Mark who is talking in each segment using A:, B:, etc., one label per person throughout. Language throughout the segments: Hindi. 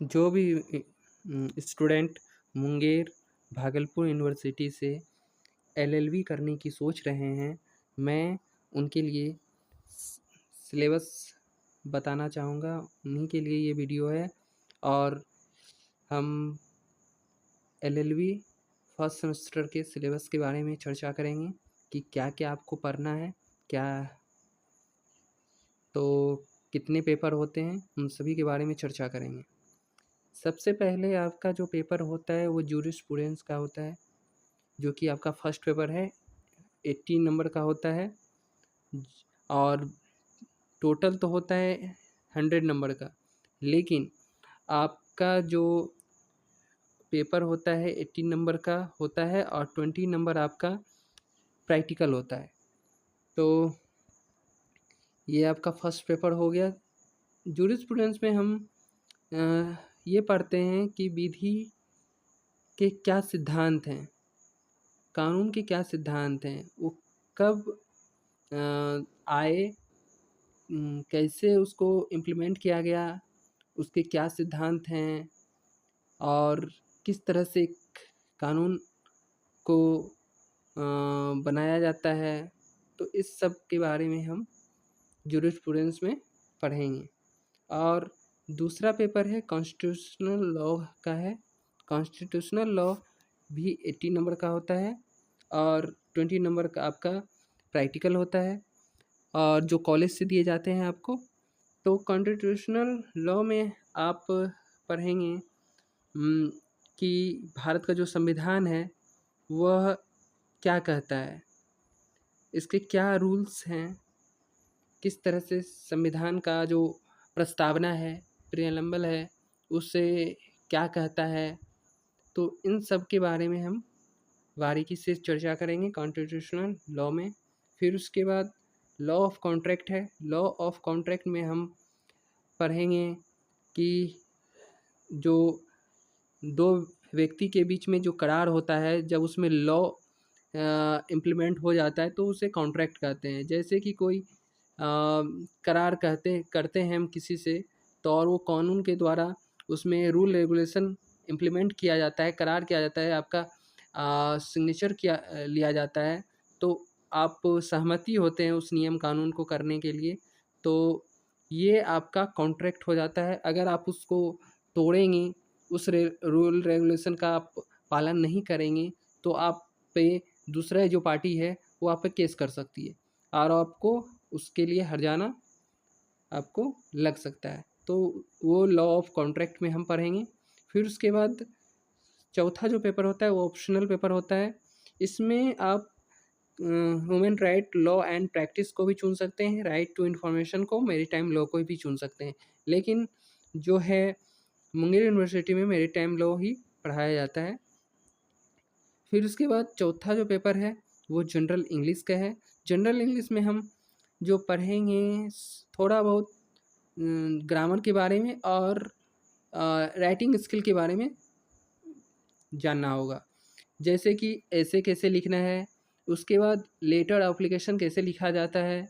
A: जो भी स्टूडेंट मुंगेर भागलपुर यूनिवर्सिटी से एलएलबी करने की सोच रहे हैं, मैं उनके लिए सिलेबस बताना चाहूँगा। उन्हीं के लिए ये वीडियो है। और हम एलएलबी फर्स्ट सेमेस्टर के सिलेबस के बारे में चर्चा करेंगे कि क्या-क्या आपको पढ़ना है, क्या तो कितने पेपर होते हैं, उन सभी के बारे में चर्चा करेंगे। सबसे पहले आपका जो पेपर होता है वो जूरिस्प्रूडेंस का होता है, जो कि आपका फर्स्ट पेपर है, 80 नंबर का होता है और टोटल तो होता है 100 नंबर का। लेकिन आपका जो पेपर होता है 80 नंबर का होता है और 20 नंबर आपका प्रैक्टिकल होता है। तो ये आपका फर्स्ट पेपर हो गया। जूरिस्प्रूडेंस में हम ये पढ़ते हैं कि विधि के क्या सिद्धांत हैं, कानून के क्या सिद्धांत हैं, वो कब आए, कैसे उसको इम्प्लीमेंट किया गया, उसके क्या सिद्धांत हैं और किस तरह से कानून को बनाया जाता है। तो इस सब के बारे में हम जूरिस्प्रूडेंस में पढ़ेंगे। और दूसरा पेपर है कॉन्स्टिट्यूशनल लॉ का है। कॉन्स्टिट्यूशनल लॉ भी 80 नंबर का होता है और 20 नंबर का आपका प्रैक्टिकल होता है और जो कॉलेज से दिए जाते हैं आपको। तो कॉन्स्टिट्यूशनल लॉ में आप पढ़ेंगे कि भारत का जो संविधान है वह क्या कहता है, इसके क्या रूल्स हैं, किस तरह से संविधान का जो प्रस्तावना है, प्रियम्बल है, उससे क्या कहता है। तो इन सब के बारे में हम बारीकी से चर्चा करेंगे कॉन्स्टिट्यूशनल लॉ में। फिर उसके बाद लॉ ऑफ कॉन्ट्रैक्ट है। लॉ ऑफ कॉन्ट्रैक्ट में हम पढ़ेंगे कि जो दो व्यक्ति के बीच में जो करार होता है, जब उसमें लॉ इम्प्लीमेंट हो जाता है तो उसे कॉन्ट्रैक्ट कहते हैं। जैसे कि कोई करार करते हैं हम किसी से, तो और वो कानून के द्वारा उसमें रूल रेगुलेशन इम्प्लीमेंट किया जाता है, करार किया जाता है, आपका सिग्नेचर लिया जाता है, तो आप सहमति होते हैं उस नियम कानून को करने के लिए, तो ये आपका कॉन्ट्रैक्ट हो जाता है। अगर आप उसको तोड़ेंगे, उस रूल रेगुलेशन का आप पालन नहीं करेंगे, तो आप पे दूसरा जो पार्टी है वो आप पे केस कर सकती है और आपको उसके लिए हर्जाना आपको लग सकता है। तो वो लॉ ऑफ कॉन्ट्रैक्ट में हम पढ़ेंगे। फिर उसके बाद चौथा जो पेपर होता है वो ऑप्शनल पेपर होता है। इसमें आप human right law and practice को भी चुन सकते हैं, राइट टू इन्फॉर्मेशन को, मैरीटाइम लॉ को भी चुन सकते हैं। लेकिन जो है मुंगेर यूनिवर्सिटी में मैरीटाइम लॉ ही पढ़ाया जाता है। फिर उसके बाद चौथा जो पेपर है वो जनरल इंग्लिश का है। जनरल इंग्लिश में हम जो पढ़ेंगे थोड़ा बहुत ग्रामर के बारे में और राइटिंग स्किल के बारे में जानना होगा। जैसे कि ऐसे कैसे लिखना है, उसके बाद लेटर एप्लीकेशन कैसे लिखा जाता है,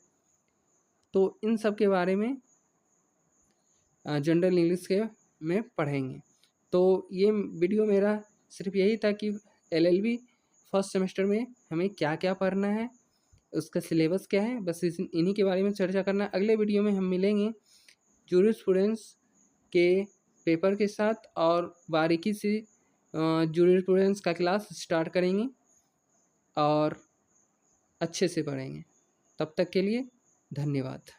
A: तो इन सब के बारे में जनरल इंग्लिश के में पढ़ेंगे। तो ये वीडियो मेरा सिर्फ यही था कि एलएलबी फर्स्ट सेमेस्टर में हमें क्या क्या पढ़ना है, उसका सिलेबस क्या है, बस इन्हीं के बारे में चर्चा करना। अगले वीडियो में हम मिलेंगे जूरिस्प्रूडेंस के पेपर के साथ और बारीकी से जूरिस्प्रूडेंस का क्लास स्टार्ट करेंगे और अच्छे से पढ़ेंगे। तब तक के लिए धन्यवाद।